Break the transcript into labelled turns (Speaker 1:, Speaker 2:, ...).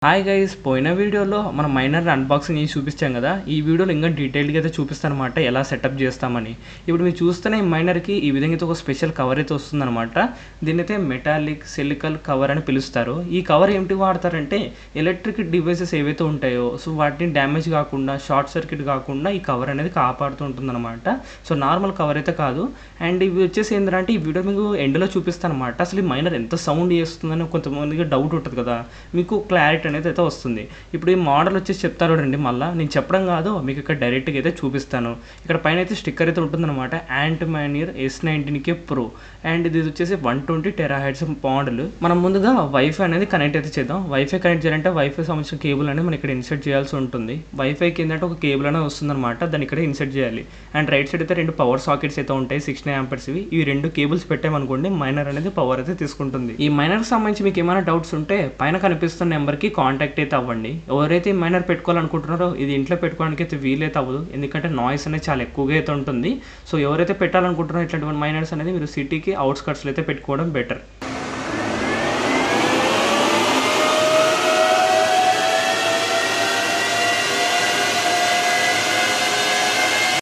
Speaker 1: Hi guys, పోయిన వీడియోలో మనం మైనర్ అన్బాక్సింగ్ చేసి చూపించాం కదా. ఈ వీడియోలో ఇంకా డీటెయిల్గా అయితే చూపిస్తాను అనమాట, ఎలా సెటప్ చేస్తామని. ఇప్పుడు మీరు చూస్తున్న ఈ మైనర్కి ఈ విధంగా అయితే ఒక స్పెషల్ కవర్ అయితే వస్తుందన్నమాట. దీని అయితే మెటాలిక్ సిలికల్ కవర్ అని పిలుస్తారు. ఈ కవర్ ఏమిటి వాడతారంటే, ఎలక్ట్రిక్ డివైసెస్ ఏవైతే ఉంటాయో సో వాటిని డ్యామేజ్ కాకుండా, షార్ట్ సర్క్యూట్ కాకుండా ఈ కవర్ అనేది కాపాడుతూ ఉంటుందన్నమాట. సో నార్మల్ కవర్ అయితే కాదు. అండ్ ఇవి వచ్చేసి ఏంటంటే, ఈ వీడియో మీకు ఎండ్లో చూపిస్తాను అనమాట. అసలు ఈ మైనర్ ఎంత సౌండ్ చేస్తుందని కొంతమందికి డౌట్ ఉంటుంది కదా, మీకు క్లారిటీ అనేది అయితే వస్తుంది. ఇప్పుడు ఈ మోడల్ వచ్చేసి చెప్తారు రండి, మళ్ళీ నేను చెప్పడం కాదు, మీకు ఇక్కడ డైరెక్ట్గా అయితే చూపిస్తాను. ఇక్కడ పైన అయితే స్టిక్కర్ అయితే ఉంటుందన్నమాట, ant minor S19K Pro. And ఇది వచ్చేసి 120 THz మోడల్. మనం ముందుగా వైఫై అనేది కనెక్ట్ అయితే చేద్దాం. వైఫై కనెక్ట్ చేయాలంటే వైఫై సంబంధించిన కేబుల్ అనేది మనం ఇక్కడ ఇన్సర్ట్ చేయాల్సి ఉంటుంది. వైఫైకి ఏంటంటే ఒక కేబుల్ అనేది వస్తుందన్నమాట, దాన్ని ఇక్కడ ఇన్సర్ట్ చేయాలి. అండ్ రైట్ సైడ్ అయితే 2 పవర్ సాకెట్స్ అయితే ఉంటాయి, 16 amperes ఇవి. ఈ 2 కేబుల్స్ పెట్టామనుకోండి, మైనర్ అనేది పవర్ అయితే తీసుకుంటుంది. ఈ మైనర్కి సంబంధించి మీకు ఏమైనా డౌట్స్ ఉంటే పైన కనిపిస్తున్న నెంబర్కి కాంటాక్ట్ అయితే అవ్వండి. ఎవరైతే మైనర్ పెట్టుకోవాలనుకుంటున్నారో ఇది ఇంట్లో పెట్టుకోవడానికి అయితే వీలైతే అవ్వదు, ఎందుకంటే నాయిస్ అనేది చాలా ఎక్కువగా అయితే ఉంటుంది. సో ఎవరైతే పెట్టాలనుకుంటున్నారో ఇట్లాంటి మైనర్స్ అనేది మీరు సిటీకి అవుట్స్కట్స్లో అయితే పెట్టుకోవడం బెటర్.